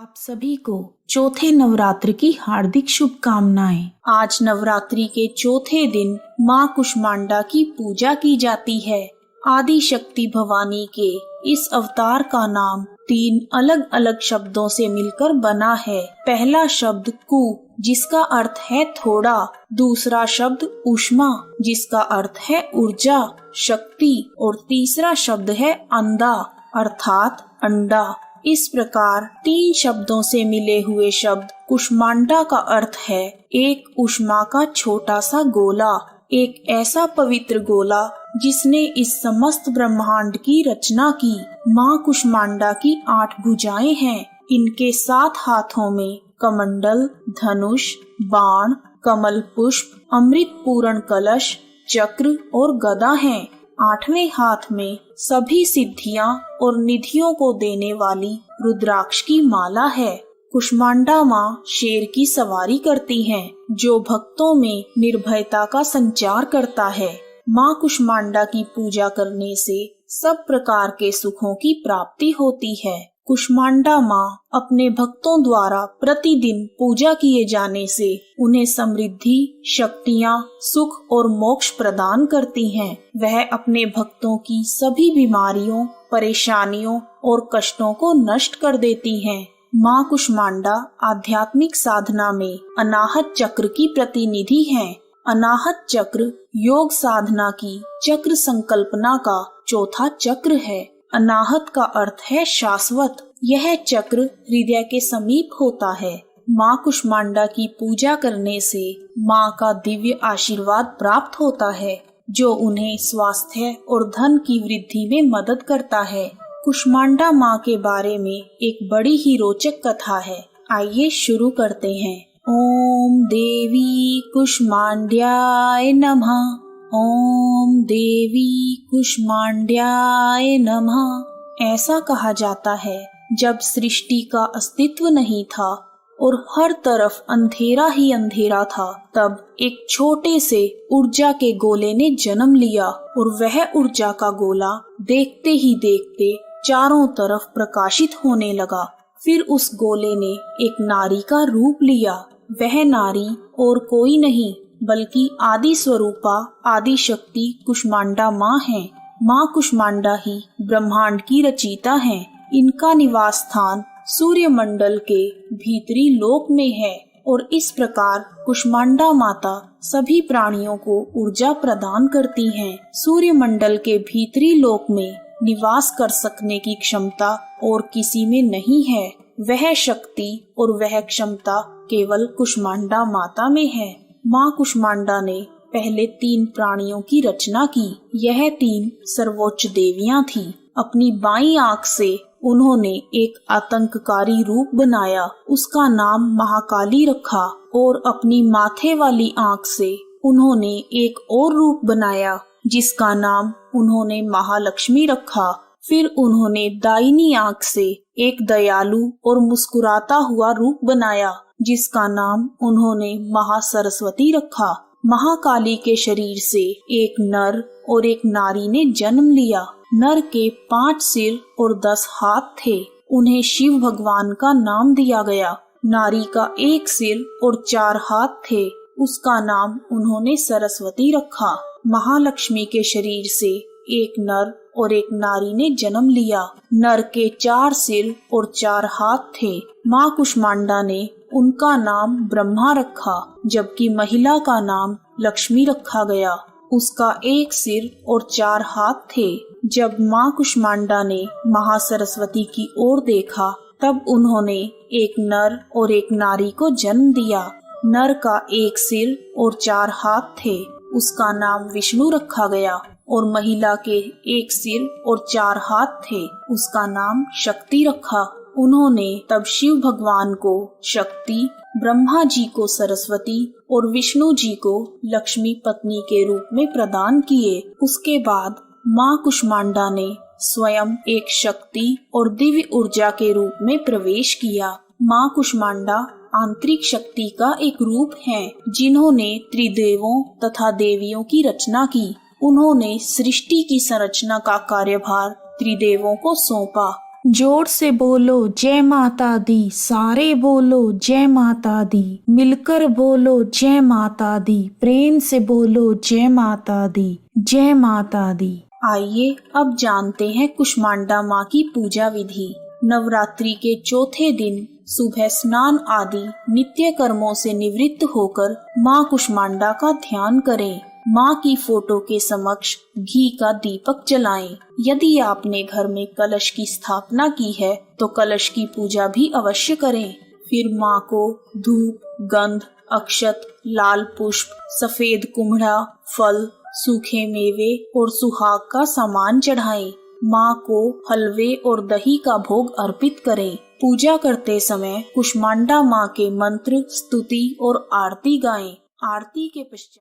आप सभी को चौथे नवरात्र की हार्दिक शुभकामनाएं। आज नवरात्रि के चौथे दिन माँ कुष्मांडा की पूजा की जाती है। आदि शक्ति भवानी के इस अवतार का नाम 3 अलग अलग शब्दों से मिलकर बना है। पहला शब्द कु, जिसका अर्थ है थोड़ा। दूसरा शब्द उष्मा, जिसका अर्थ है ऊर्जा, शक्ति। और तीसरा शब्द है अंदा, अर्थात अंडा। इस प्रकार 3 शब्दों से मिले हुए शब्द कुष्मांडा का अर्थ है एक उष्मा का छोटा सा गोला, एक ऐसा पवित्र गोला जिसने इस समस्त ब्रह्मांड की रचना की। माँ कुष्मांडा की 8 भुजाएं हैं। इनके 7 हाथों में कमंडल, धनुष, बाण, कमल पुष्प, अमृत पूर्ण कलश, चक्र और गदा हैं। 8वें हाथ में सभी सिद्धियां और निधियों को देने वाली रुद्राक्ष की माला है। कुष्मांडा माँ शेर की सवारी करती हैं, जो भक्तों में निर्भयता का संचार करता है। माँ कुष्मांडा की पूजा करने से सब प्रकार के सुखों की प्राप्ति होती है। कुष्मांडा माँ अपने भक्तों द्वारा प्रतिदिन पूजा किए जाने से उन्हें समृद्धि, शक्तियाँ, सुख और मोक्ष प्रदान करती हैं। वह अपने भक्तों की सभी बीमारियों, परेशानियों और कष्टों को नष्ट कर देती हैं। माँ कुष्मांडा आध्यात्मिक साधना में अनाहत चक्र की प्रतिनिधि हैं। अनाहत चक्र योग साधना की चक्र संकल्पना का चौथा चक्र है। अनाहत का अर्थ है शाश्वत। यह चक्र हृदय के समीप होता है। माँ कुष्मांडा की पूजा करने से माँ का दिव्य आशीर्वाद प्राप्त होता है, जो उन्हें स्वास्थ्य और धन की वृद्धि में मदद करता है। कुष्मांडा माँ के बारे में एक बड़ी ही रोचक कथा है। आइए शुरू करते हैं। ओम देवी कुष्मांड्याय नमः। ओम देवी कुष्मांड्याय नमः। ऐसा कहा जाता है, जब सृष्टि का अस्तित्व नहीं था और हर तरफ अंधेरा ही अंधेरा था, तब एक छोटे से ऊर्जा के गोले ने जन्म लिया और वह ऊर्जा का गोला देखते ही देखते चारों तरफ प्रकाशित होने लगा। फिर उस गोले ने एक नारी का रूप लिया। वह नारी और कोई नहीं बल्कि आदि स्वरूपा आदि शक्ति कुष्मांडा माँ है। माँ कुष्मांडा ही ब्रह्मांड की रचयिता हैं। इनका निवास स्थान सूर्य मंडल के भीतरी लोक में है और इस प्रकार कुष्मांडा माता सभी प्राणियों को ऊर्जा प्रदान करती हैं। सूर्य मंडल के भीतरी लोक में निवास कर सकने की क्षमता और किसी में नहीं है। वह शक्ति और वह क्षमता केवल कुष्मांडा माता में है। माँ कुष्मांडा ने पहले 3 प्राणियों की रचना की। यह 3 सर्वोच्च देवियां थीं। अपनी बाईं आंख से उन्होंने एक आतंककारी रूप बनाया, उसका नाम महाकाली रखा। और अपनी माथे वाली आंख से उन्होंने एक और रूप बनाया, जिसका नाम उन्होंने महालक्ष्मी रखा। फिर उन्होंने दाहिनी आंख से एक दयालु और मुस्कुराता हुआ रूप बनाया, जिसका नाम उन्होंने महासरस्वती रखा। महाकाली के शरीर से एक नर और एक नारी ने जन्म लिया। नर के 5 सिर और 10 हाथ थे। उन्हें शिव भगवान का नाम दिया गया। नारी का 1 सिर और 4 हाथ थे। उसका नाम उन्होंने सरस्वती रखा। महालक्ष्मी के शरीर से एक नर और एक नारी ने जन्म लिया। नर के 4 सिर और 4 हाथ थे। माँ कुष्मांडा ने उनका नाम ब्रह्मा रखा, जबकि महिला का नाम लक्ष्मी रखा गया। उसका 1 सिर और 4 हाथ थे। जब माँ कुष्मांडा ने महासरस्वती की ओर देखा, तब उन्होंने एक नर और एक नारी को जन्म दिया। नर का 1 सिर और 4 हाथ थे। उसका नाम विष्णु रखा गया। और महिला के 1 सिर और 4 हाथ थे। उसका नाम शक्ति रखा। उन्होंने तब शिव भगवान को शक्ति, ब्रह्मा जी को सरस्वती और विष्णु जी को लक्ष्मी पत्नी के रूप में प्रदान किए। उसके बाद माँ कुष्मांडा ने स्वयं एक शक्ति और दिव्य ऊर्जा के रूप में प्रवेश किया। माँ कुष्मांडा आंतरिक शक्ति का एक रूप है, जिन्होंने त्रिदेवों तथा देवियों की रचना की। उन्होंने सृष्टि की संरचना का कार्यभार त्रिदेवों को सौंपा जोर से बोलो जय माता दी, सारे बोलो जय माता दी, मिलकर बोलो जय माता दी, प्रेम से बोलो जय माता दी, जय माता दी। आइए अब जानते हैं कुष्मांडा माँ की पूजा विधि। नवरात्रि के चौथे दिन सुबह स्नान आदि नित्य कर्मों से निवृत्त होकर माँ कुष्मांडा का ध्यान करें। माँ की फोटो के समक्ष घी का दीपक जलाएं। यदि आपने घर में कलश की स्थापना की है तो कलश की पूजा भी अवश्य करें। फिर माँ को धूप, गंध, अक्षत, लाल पुष्प, सफेद कुम्हड़ा, फल, सूखे मेवे और सुहाग का सामान चढ़ाएं। माँ को हलवे और दही का भोग अर्पित करें। पूजा करते समय कुष्मांडा माँ के मंत्र, स्तुति और आरती गाएं। आरती के पश्चात